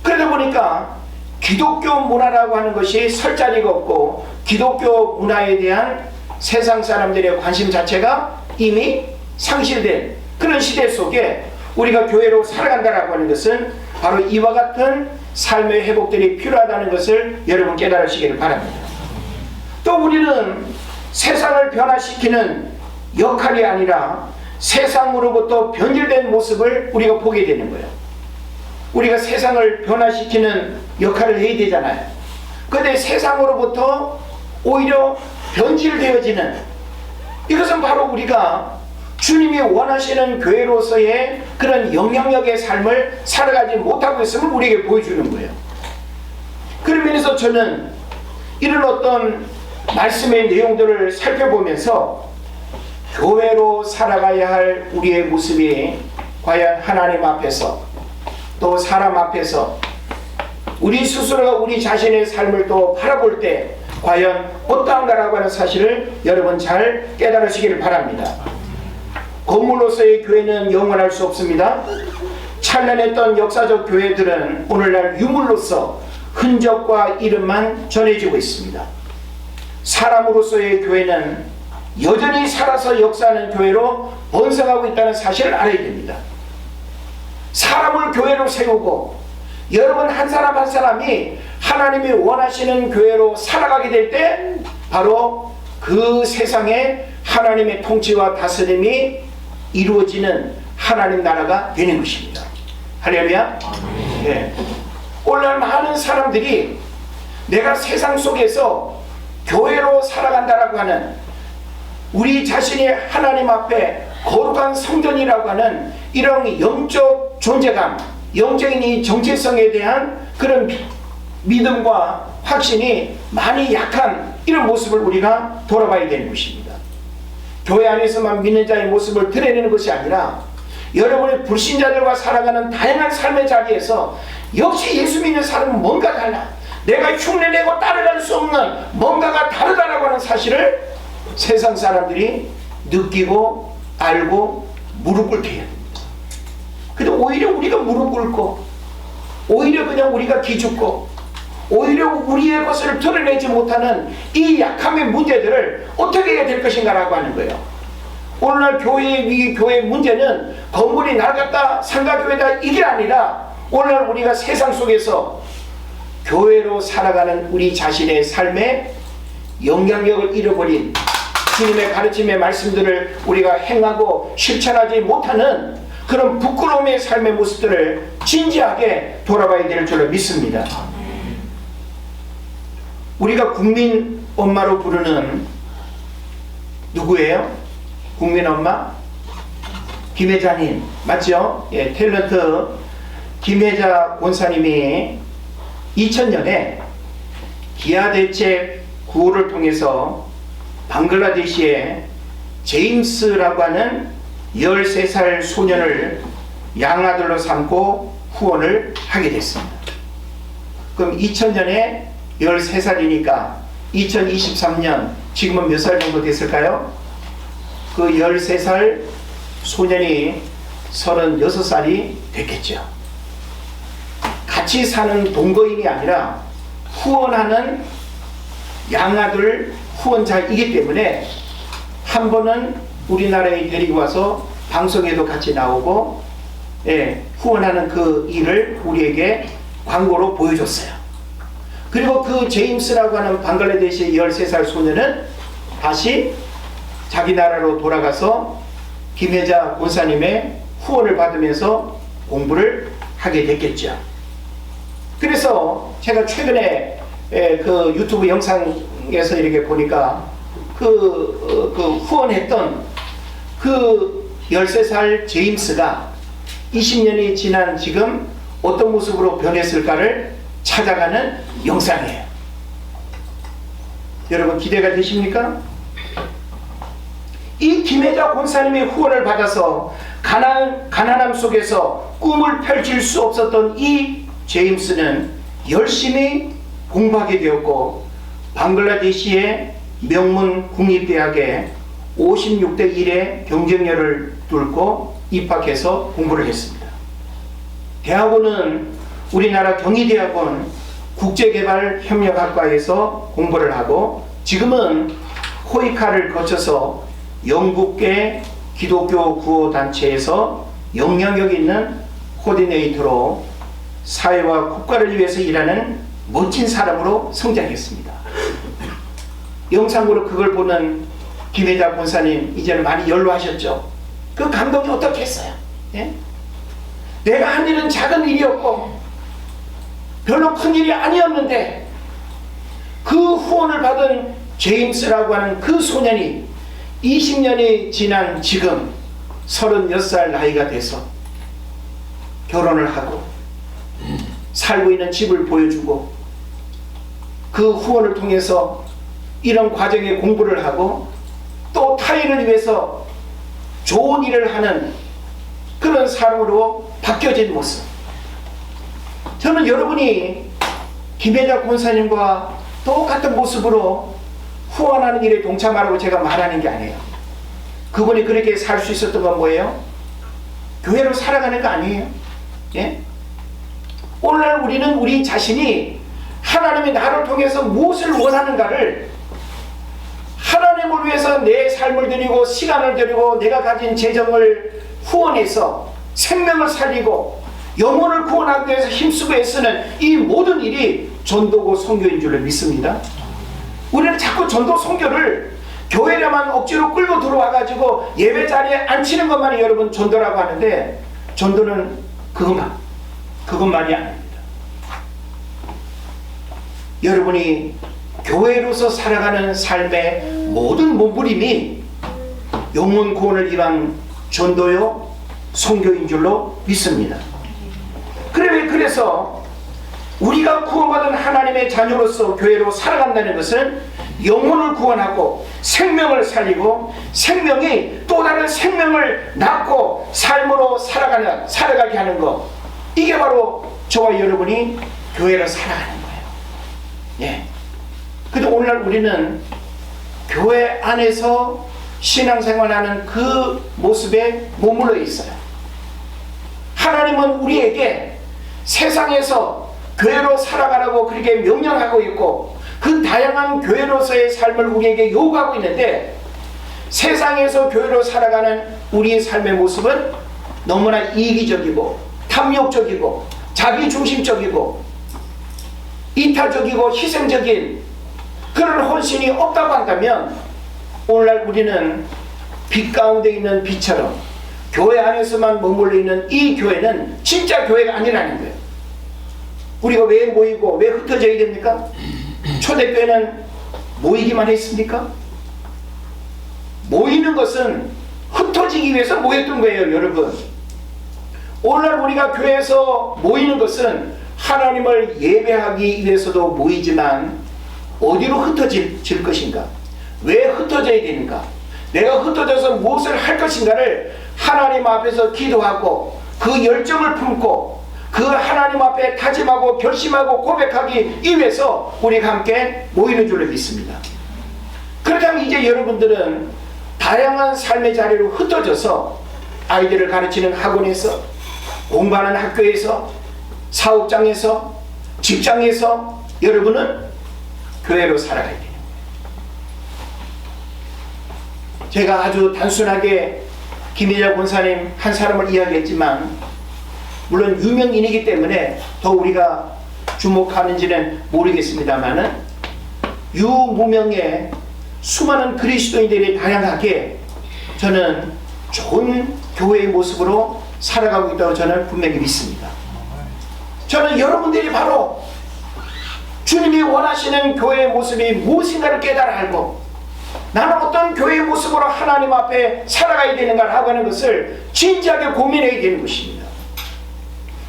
그러다 보니까 기독교 문화라고 하는 것이 설 자리가 없고 기독교 문화에 대한 세상 사람들의 관심 자체가 이미 상실된 그런 시대 속에 우리가 교회로 살아간다라고 하는 것은 바로 이와 같은 삶의 회복들이 필요하다는 것을 여러분 깨달으시기를 바랍니다. 또 우리는 세상을 변화시키는 역할이 아니라 세상으로부터 변질된 모습을 우리가 보게 되는 거예요. 우리가 세상을 변화시키는 역할을 해야 되잖아요. 그런데 세상으로부터 오히려 변질되어지는 이것은 바로 우리가 주님이 원하시는 교회로서의 그런 영향력의 삶을 살아가지 못하고 있음을 우리에게 보여주는 거예요. 그런 면에서 저는 이런 어떤 말씀의 내용들을 살펴보면서 교회로 살아가야 할 우리의 모습이 과연 하나님 앞에서 또 사람 앞에서 우리 스스로가 우리 자신의 삶을 또 바라볼 때 과연 어떠한가라고 하는 사실을 여러분 잘 깨달으시기를 바랍니다. 건물로서의 교회는 영원할 수 없습니다. 찬란했던 역사적 교회들은 오늘날 유물로서 흔적과 이름만 전해지고 있습니다. 사람으로서의 교회는 여전히 살아서 역사하는 교회로 번성하고 있다는 사실을 알아야 됩니다. 사람을 교회로 세우고 여러분 한 사람 한 사람이 하나님이 원하시는 교회로 살아가게 될 때 바로 그 세상에 하나님의 통치와 다스림이 이루어지는 하나님 나라가 되는 것입니다. 할렐루야. 네. 오늘날 많은 사람들이 내가 세상 속에서 교회로 살아간다라고 하는 우리 자신이 하나님 앞에 거룩한 성전이라고 하는 이런 영적 존재감 영적인 이 정체성에 대한 그런 믿음과 확신이 많이 약한 이런 모습을 우리가 돌아봐야 되는 것입니다. 교회 안에서만 믿는 자의 모습을 드러내는 것이 아니라 여러분의 불신자들과 살아가는 다양한 삶의 자리에서 역시 예수 믿는 사람은 뭔가 달라, 내가 흉내내고 따라갈 수 없는 뭔가가 다르다라고 하는 사실을 세상 사람들이 느끼고 알고 무릎 꿇게 해야 됩니다. 근데 오히려 우리가 무릎 꿇고, 오히려 그냥 우리가 기죽고, 오히려 우리의 것을 드러내지 못하는 이 약함의 문제들을 어떻게 해야 될 것인가라고 하는 거예요. 오늘날 교회의 위기, 교회의 문제는 건물이 낡았다, 상가교회다 이게 아니라 오늘날 우리가 세상 속에서 교회로 살아가는 우리 자신의 삶에 영향력을 잃어버린 주님의 가르침의 말씀들을 우리가 행하고 실천하지 못하는 그런 부끄러움의 삶의 모습들을 진지하게 돌아봐야 될 줄로 믿습니다. 우리가 국민 엄마로 부르는 누구예요? 국민 엄마? 김혜자님 맞죠? 예, 탤런트 김혜자 권사님이 2000년에 기아대책 구호를 통해서 방글라데시의 제임스라고 하는 13살 소년을 양아들로 삼고 후원을 하게 됐습니다. 그럼 2000년에 13살이니까 2023년 지금은 몇 살 정도 됐을까요? 그 13살 소년이 36살이 됐겠죠. 같이 사는 동거인이 아니라 후원하는 양아들 후원자이기 때문에 한 번은 우리나라에 데리고 와서 방송에도 같이 나오고, 예, 후원하는 그 일을 우리에게 광고로 보여줬어요. 그리고 그 제임스라고 하는 방글라데시의 13살 소년은 다시 자기 나라로 돌아가서 김혜자 권사님의 후원을 받으면서 공부를 하게 됐겠죠. 그래서 제가 최근에 그 유튜브 영상에서 이렇게 보니까 그 후원했던 그 13살 제임스가 20년이 지난 지금 어떤 모습으로 변했을까를 찾아가는 영상이에요. 여러분 기대가 되십니까? 이 김혜자 권사님의 후원을 받아서 가난함 속에서 꿈을 펼칠 수 없었던 이 제임스는 열심히 공부하게 되었고, 방글라데시의 명문 국립대학에 56대 1의 경쟁률을 뚫고 입학해서 공부를 했습니다. 대학원은 우리나라 경희대학원 국제개발협력학과에서 공부를 하고, 지금은 코이카를 거쳐서 영국계 기독교 구호단체에서 영향력 있는 코디네이터로 사회와 국가를 위해서 일하는 멋진 사람으로 성장했습니다. 영상으로 그걸 보는 김혜자 권사님 이제는 많이 연로하셨죠. 그 감동이 어떻게 했어요? 예? 내가 한 일은 작은 일이었고 별로 큰 일이 아니었는데 그 후원을 받은 제임스라고 하는 그 소년이 20년이 지난 지금 36살 나이가 돼서 결혼을 하고 살고 있는 집을 보여주고, 그 후원을 통해서 이런 과정에 공부를 하고 또 타인을 위해서 좋은 일을 하는 그런 사람으로 바뀌어진 모습. 저는 여러분이 김혜자 권사님과 똑같은 모습으로 후원하는 일에 동참하라고 제가 말하는 게 아니에요. 그분이 그렇게 살 수 있었던 건 뭐예요? 교회로 살아가는 거 아니에요? 예? 오늘날 우리는 우리 자신이 하나님이 나를 통해서 무엇을 원하는가를, 하나님을 위해서 내 삶을 드리고 시간을 드리고 내가 가진 재정을 후원해서 생명을 살리고 영혼을 구원하기 위해서 힘쓰고 애쓰는 이 모든 일이 전도고 선교인 줄로 믿습니다. 우리는 자꾸 전도 선교를 교회에만 억지로 끌고 들어와가지고 예배 자리에 앉히는 것만이 여러분 전도라고 하는데, 전도는 그것만이 아닙니다. 여러분이 교회로서 살아가는 삶의 모든 몸부림이 영혼 구원을 위한 전도요 선교인 줄로 믿습니다. 그래서 우리가 구원받은 하나님의 자녀로서 교회로 살아간다는 것은 영혼을 구원하고 생명을 살리고 생명이 또 다른 생명을 낳고 삶으로 살아가게 하는 것, 이게 바로 저와 여러분이 교회를 살아가는 거예요. 예. 근데 오늘날 우리는 교회 안에서 신앙생활하는 그 모습에 머물러 있어요. 하나님은 우리에게 세상에서 교회로 살아가라고 그렇게 명령하고 있고 그 다양한 교회로서의 삶을 우리에게 요구하고 있는데, 세상에서 교회로 살아가는 우리의 삶의 모습은 너무나 이기적이고 탐욕적이고 자기중심적이고 이타적이고 희생적인 그런 헌신이 없다고 한다면, 오늘날 우리는 빛 가운데 있는 빛처럼 교회 안에서만 머물러 있는 이 교회는 진짜 교회가 아니라는 거예요. 우리가 왜 모이고 왜 흩어져야 됩니까? 초대교회는 모이기만 했습니까? 모이는 것은 흩어지기 위해서 모였던 거예요, 여러분. 오늘날 우리가 교회에서 모이는 것은 하나님을 예배하기 위해서도 모이지만 어디로 흩어질 것인가? 왜 흩어져야 되는가? 내가 흩어져서 무엇을 할 것인가를 하나님 앞에서 기도하고 그 열정을 품고 그 하나님 앞에 다짐하고 결심하고 고백하기 위해서 우리가 함께 모이는 줄로 믿습니다. 그렇다면 이제 여러분들은 다양한 삶의 자리로 흩어져서 아이들을 가르치는 학원에서, 공부하는 학교에서, 사업장에서, 직장에서 여러분은 교회로 살아가야 돼요. 제가 아주 단순하게 김희자 권사님 한 사람을 이야기했지만, 물론 유명인이기 때문에 더 우리가 주목하는지는 모르겠습니다만은, 유무명의 수많은 그리스도인들이 다양하게 저는 좋은 교회의 모습으로 살아가고 있다고 저는 분명히 믿습니다. 저는 여러분들이 바로 주님이 원하시는 교회의 모습이 무엇인가를 깨달아 알고 나는 어떤 교회의 모습으로 하나님 앞에 살아가야 되는가 하고 하는 것을 진지하게 고민해야 되는 것입니다.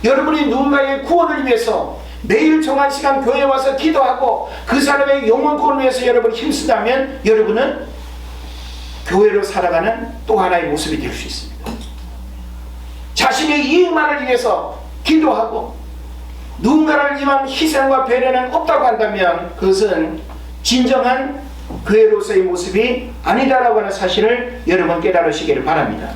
여러분이 누군가의 구원을 위해서 매일 정한 시간 교회에 와서 기도하고 그 사람의 영혼 구원을 위해서 여러분이 힘쓰다면 여러분은 교회로 살아가는 또 하나의 모습이 될 수 있습니다. 자신의 이익만을 위해서 기도하고 누군가를 위한 희생과 배려는 없다고 한다면 그것은 진정한 교회로서의 모습이 아니다라고 하는 사실을 여러분 깨달으시기를 바랍니다.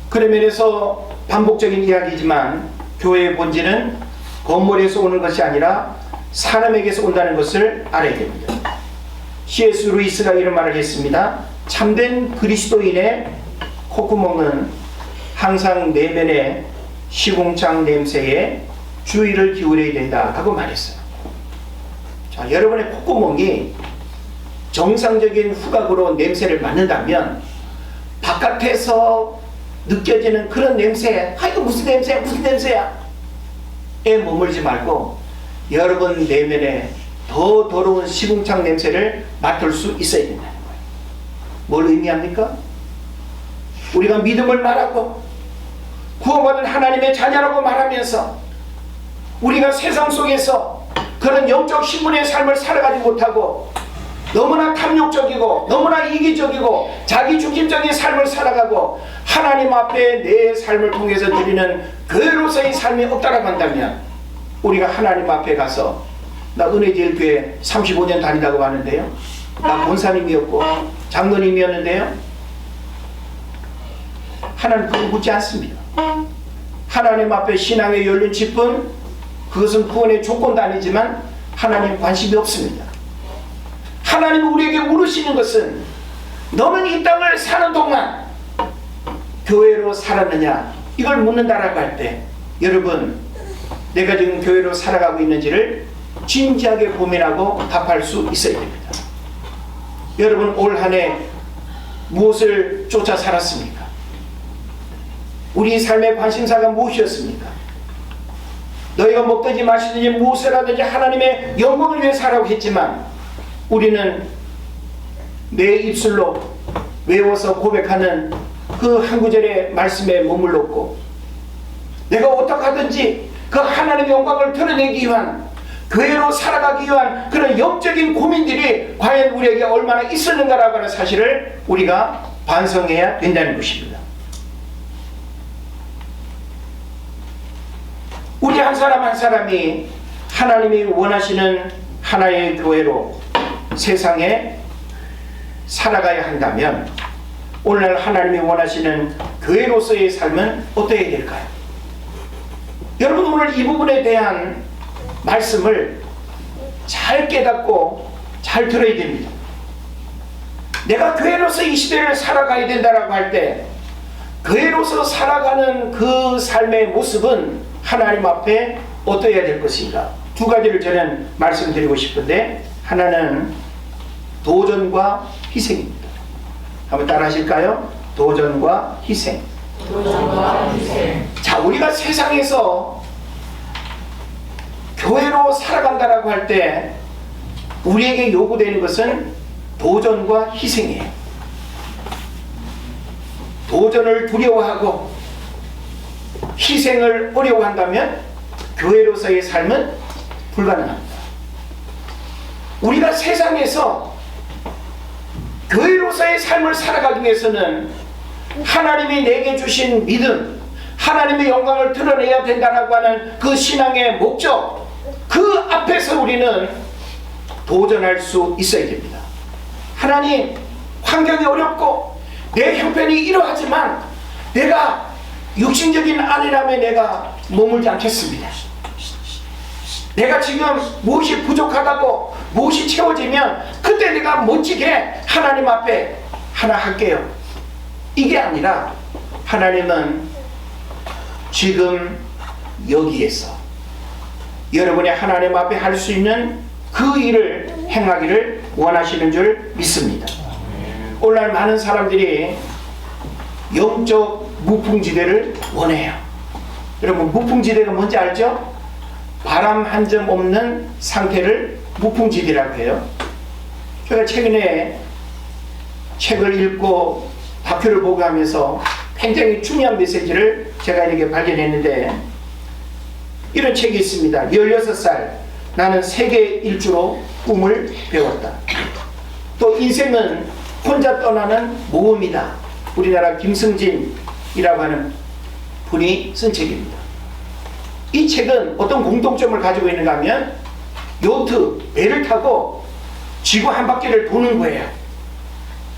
그런 면에서 반복적인 이야기지만 교회의 본질은 건물에서 오는 것이 아니라 사람에게서 온다는 것을 알아야 됩니다. C.S. 루이스가 이런 말을 했습니다. 참된 그리스도인의 콧구멍은 항상 내면의 시궁창 냄새에 주의를 기울여야 된다 하고 말했어요. 자, 여러분의 콧구멍이 정상적인 후각으로 냄새를 맡는다면 바깥에서 느껴지는 그런 냄새, 이거 무슨 냄새야 무슨 냄새야 에 머물지 말고 여러분 내면에 더 더러운 시궁창 냄새를 맡을 수 있어야 된다는 거예요. 뭘 의미합니까? 우리가 믿음을 말하고 구원받은 하나님의 자녀라고 말하면서 우리가 세상 속에서 그런 영적 신분의 삶을 살아가지 못하고 너무나 탐욕적이고 너무나 이기적이고 자기중심적인 삶을 살아가고 하나님 앞에 내 삶을 통해서 드리는 교회로서의 삶이 없다라고 한다면 우리가 하나님 앞에 가서 나 은혜제일교회 35년 다니다고 하는데요, 나 권사님이었고 장로님이었는데요, 하나님 그거 묻지 않습니다. 하나님 앞에 신앙의 열린 직분, 그것은 구원의 조건도 아니지만 하나님 관심이 없습니다. 하나님이 우리에게 물으시는 것은 너는 이 땅을 사는 동안 교회로 살았느냐, 이걸 묻는다라고 할 때 여러분 내가 지금 교회로 살아가고 있는지를 진지하게 고민하고 답할 수 있어야 됩니다. 여러분 올 한 해 무엇을 쫓아 살았습니까? 우리 삶의 관심사가 무엇이었습니까? 너희가 먹든지 마시든지 무엇을 하든지 하나님의 영광을 위해 살라고 했지만 우리는 내 입술로 외워서 고백하는 그 한 구절의 말씀에 머물렀고 내가 어떻게 하든지 그 하나님의 영광을 드러내기 위한, 교회로 살아가기 위한 그런 영적인 고민들이 과연 우리에게 얼마나 있었는가라고 하는 사실을 우리가 반성해야 된다는 것입니다. 우리 한 사람 한 사람이 하나님이 원하시는 하나의 교회로 세상에 살아가야 한다면 오늘날 하나님이 원하시는 교회로서의 삶은 어떻게 될까요? 여러분, 오늘 이 부분에 대한 말씀을 잘 깨닫고 잘 들어야 됩니다. 내가 교회로서 이 시대를 살아가야 된다라고 할 때 교회로서 살아가는 그 삶의 모습은 하나님 앞에 어떠해야 될 것인가? 두 가지를 저는 말씀드리고 싶은데, 하나는 도전과 희생입니다. 한번 따라 하실까요? 도전과 희생. 도전과 희생. 자, 우리가 세상에서 교회로 살아간다라고 할 때 우리에게 요구되는 것은 도전과 희생이에요. 도전을 두려워하고 희생을 어려워한다면 교회로서의 삶은 불가능합니다. 우리가 세상에서 교회로서의 삶을 살아가기 위해서는 하나님이 내게 주신 믿음, 하나님의 영광을 드러내야 된다라고 하는 그 신앙의 목적, 그 앞에서 우리는 도전할 수 있어야 됩니다. 하나님, 환경이 어렵고 내 형편이 이러하지만 내가 육신적인 안이라면 내가 머물지 않겠습니다. 내가 지금 무엇이 부족하다고 무엇이 채워지면 그때 내가 멋지게 하나님 앞에 하나 할게요. 이게 아니라 하나님은 지금 여기에서 여러분이 하나님 앞에 할 수 있는 그 일을 행하기를 원하시는 줄 믿습니다. 오늘날 많은 사람들이 영적 무풍지대를 원해요. 여러분, 무풍지대가 뭔지 알죠? 바람 한 점 없는 상태를 무풍지대라고 해요. 제가 최근에 책을 읽고 다큐를 보고 하면서 굉장히 중요한 메시지를 제가 이렇게 발견했는데, 이런 책이 있습니다. 16살 나는 세계 일주로 꿈을 배웠다. 또 인생은 혼자 떠나는 모험이다. 우리나라 김승진이라고 하는 분이 쓴 책입니다. 이 책은 어떤 공통점을 가지고 있는가 하면 요트, 배를 타고 지구 한 바퀴를 도는 거예요.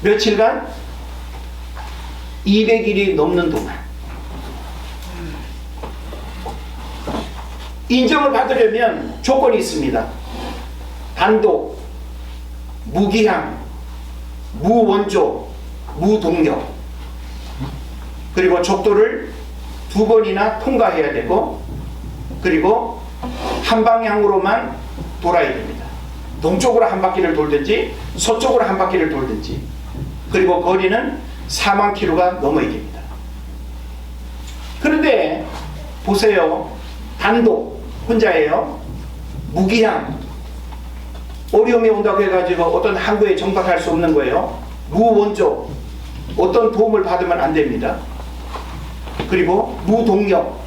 며칠간 200일이 넘는 동안. 인정을 받으려면 조건이 있습니다. 단독, 무기한, 무원조, 무동력, 그리고 족도를 2번이나 통과해야 되고, 그리고 한 방향으로만 돌아야 됩니다. 동쪽으로 한 바퀴를 돌든지 서쪽으로 한 바퀴를 돌든지, 그리고 거리는 4만 킬로가 넘어야 됩니다. 그런데 보세요. 단독, 혼자예요. 무기한, 어려움이 온다고 해가지고 어떤 항구에 정박할 수 없는 거예요. 무원조, 어떤 도움을 받으면 안 됩니다. 그리고 무동력,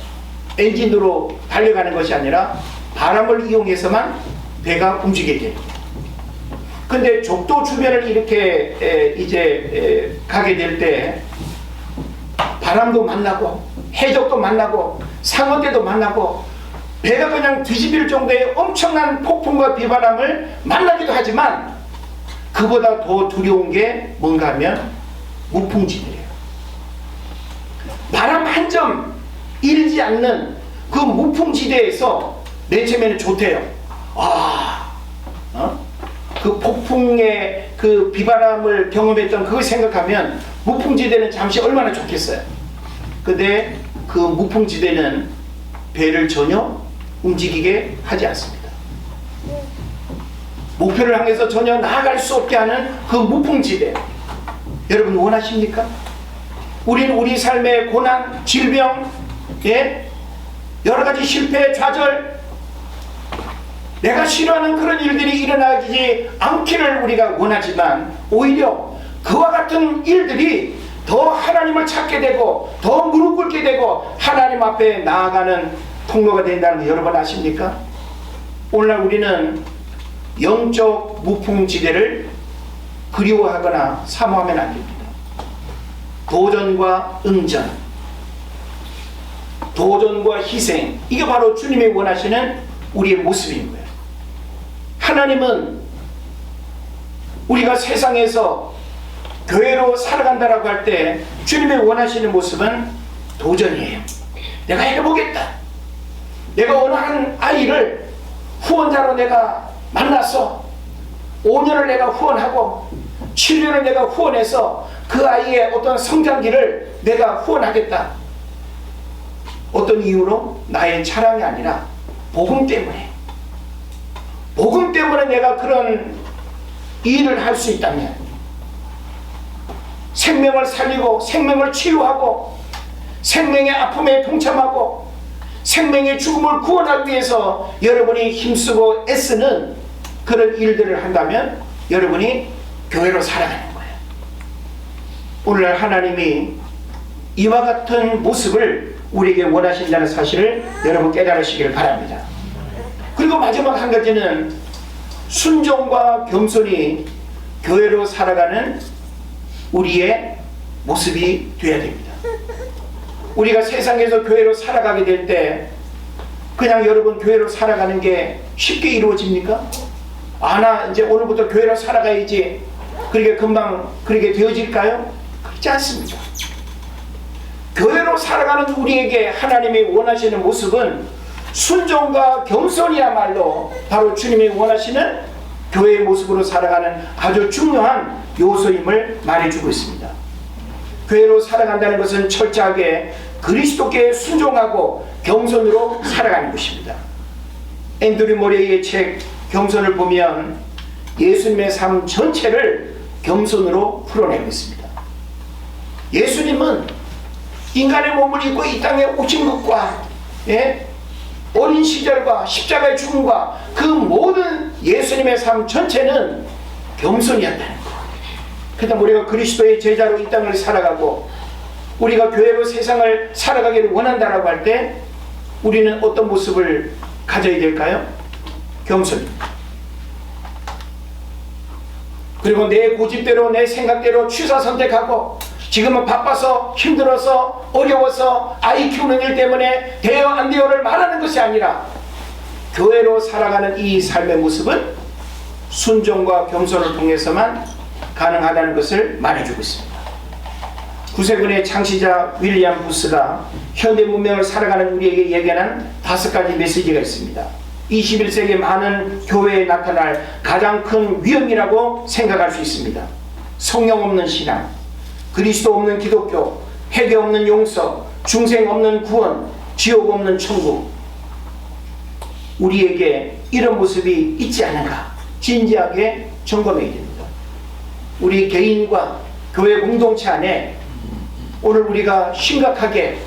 엔진으로 달려가는 것이 아니라 바람을 이용해서만 배가 움직이게 됩니다. 근데 족도 주변을 이렇게 이제 가게 될 때 바람도 만나고 해적도 만나고 상어떼도 만나고 배가 그냥 뒤집힐 정도의 엄청난 폭풍과 비바람을 만나기도 하지만 그보다 더 두려운 게 뭔가 하면 무풍지대예요. 바람 한 점 일지 않는 그 무풍지대에서 맨 처음에는 좋대요. 그 폭풍의 그 비바람을 경험했던 그걸 생각하면 무풍지대는 잠시 얼마나 좋겠어요. 근데 그 무풍지대는 배를 전혀 움직이게 하지 않습니다. 목표를 향해서 전혀 나아갈 수 없게 하는 그 무풍지대, 여러분 원하십니까? 우리는 우리 삶의 고난, 질병, 여러 가지 실패, 좌절, 내가 싫어하는 그런 일들이 일어나지 않기를 우리가 원하지만 오히려 그와 같은 일들이 더 하나님을 찾게 되고 더 무릎 꿇게 되고 하나님 앞에 나아가는 통로가 된다는 거 여러분 아십니까? 오늘날 우리는 영적 무풍지대를 그리워하거나 사모하면 안 됩니다. 도전과 응전, 도전과 희생, 이게 바로 주님이 원하시는 우리의 모습인 거예요. 하나님은 우리가 세상에서 교회로 살아간다라고 할 때 주님이 원하시는 모습은 도전이에요. 내가 해보겠다. 내가 어느 한 아이를 후원자로 내가 만나서 5년을 내가 후원하고 7년을 내가 후원해서 그 아이의 어떤 성장기를 내가 후원하겠다. 어떤 이유로? 나의 자랑이 아니라 복음 때문에. 복음 때문에 내가 그런 일을 할 수 있다면, 생명을 살리고 생명을 치유하고 생명의 아픔에 동참하고 생명의 죽음을 구원하기 위해서 여러분이 힘쓰고 애쓰는 그런 일들을 한다면 여러분이 교회로 살아가는 거예요. 오늘날 하나님이 이와 같은 모습을 우리에게 원하신다는 사실을 여러분 깨달으시길 바랍니다. 그리고 마지막 한 가지는 순종과 겸손이 교회로 살아가는 우리의 모습이 되어야 됩니다. 우리가 세상에서 교회로 살아가게 될 때 그냥 여러분 교회로 살아가는 게 쉽게 이루어집니까? 나 이제 오늘부터 교회로 살아가야지 그렇게 금방 그렇게 되어질까요? 그렇지 않습니다. 교회로 살아가는 우리에게 하나님이 원하시는 모습은 순종과 겸손이야말로 바로 주님이 원하시는 교회의 모습으로 살아가는 아주 중요한 요소임을 말해주고 있습니다. 교회로 살아간다는 것은 철저하게 그리스도께 순종하고 겸손으로 살아가는 것입니다. 앤드류 모레이의 책 겸손을 보면 예수님의 삶 전체를 겸손으로 풀어내고 있습니다. 예수님은 인간의 몸을 입고 이 땅에 오신 것과 어린 시절과 십자가의 죽음과 그 모든 예수님의 삶 전체는 겸손이었다는 거예요. 그다음 우리가 그리스도의 제자로 이 땅을 살아가고 우리가 교회로 세상을 살아가기를 원한다라고 할 때 우리는 어떤 모습을 가져야 될까요? 겸손입니다. 그리고 내 고집대로 내 생각대로 취사 선택하고 지금은 바빠서 힘들어서 어려워서 아이 키우는 일 때문에 돼요 안 돼요를 말하는 것이 아니라 교회로 살아가는 이 삶의 모습은 순종과 겸손을 통해서만 가능하다는 것을 말해주고 있습니다. 구세군의 창시자 윌리엄 부스가 현대 문명을 살아가는 우리에게 예견한 5가지 메시지가 있습니다. 21세기 많은 교회에 나타날 가장 큰 위험이라고 생각할 수 있습니다. 성령 없는 신앙, 그리스도 없는 기독교, 회개 없는 용서, 중생 없는 구원, 지옥 없는 천국. 우리에게 이런 모습이 있지 않은가 진지하게 점검해야 됩니다. 우리 개인과 교회 공동체 안에 오늘 우리가 심각하게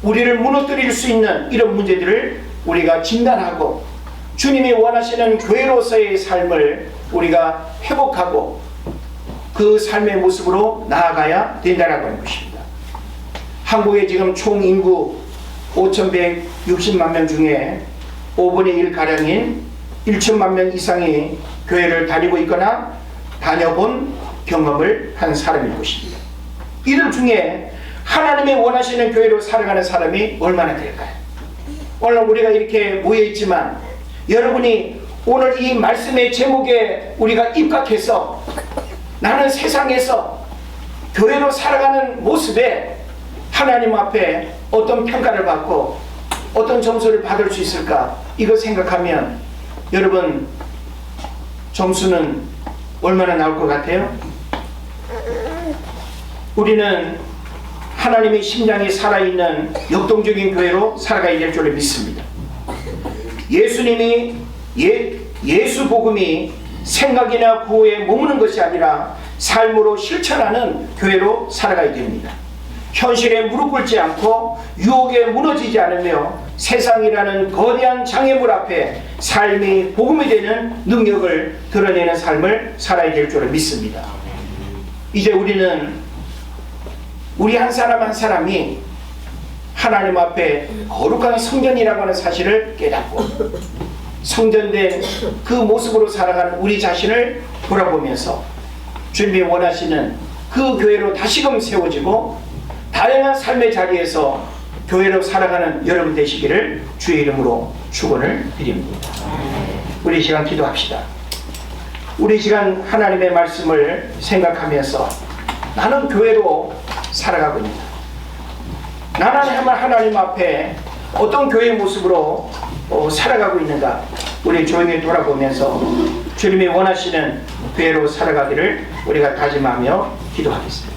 우리를 무너뜨릴 수 있는 이런 문제들을 우리가 진단하고 주님이 원하시는 교회로서의 삶을 우리가 회복하고 그 삶의 모습으로 나아가야 된다라고 하는 것입니다. 한국의 지금 총 인구 5,160만 명 중에 5분의 1가량인 1천만 명 이상이 교회를 다니고 있거나 다녀본 경험을 한 사람일 것입니다. 이들 중에 하나님이 원하시는 교회로 살아가는 사람이 얼마나 될까요? 오늘 우리가 이렇게 모여있지만 여러분이 오늘 이 말씀의 제목에 우리가 입각해서 나는 세상에서 교회로 살아가는 모습에 하나님 앞에 어떤 평가를 받고 어떤 점수를 받을 수 있을까? 이거 생각하면 여러분 점수는 얼마나 나올 것 같아요? 우리는 하나님의 심장이 살아있는 역동적인 교회로 살아가야 될 줄을 믿습니다. 예수님이 예수 복음이 생각이나 구호에 머무는 것이 아니라 삶으로 실천하는 교회로 살아가야 됩니다. 현실에 무릎 꿇지 않고 유혹에 무너지지 않으며 세상이라는 거대한 장애물 앞에 삶이 복음이 되는 능력을 드러내는 삶을 살아야 될 줄을 믿습니다. 이제 우리는 우리 한 사람 한 사람이 하나님 앞에 거룩한 성전이라고 하는 사실을 깨닫고 성전된 그 모습으로 살아가는 우리 자신을 돌아보면서 주님이 원하시는 그 교회로 다시금 세워지고 다양한 삶의 자리에서 교회로 살아가는 여러분 되시기를 주의 이름으로 축원을 드립니다. 우리 이 시간 기도합시다. 우리 이 시간 하나님의 말씀을 생각하면서 나는 교회로 살아가고 있다. 나는 하나님 앞에 어떤 교회의 모습으로 살아가고 있는가, 우리 조용히 돌아보면서 주님이 원하시는 교회로 살아가기를 우리가 다짐하며 기도하겠습니다.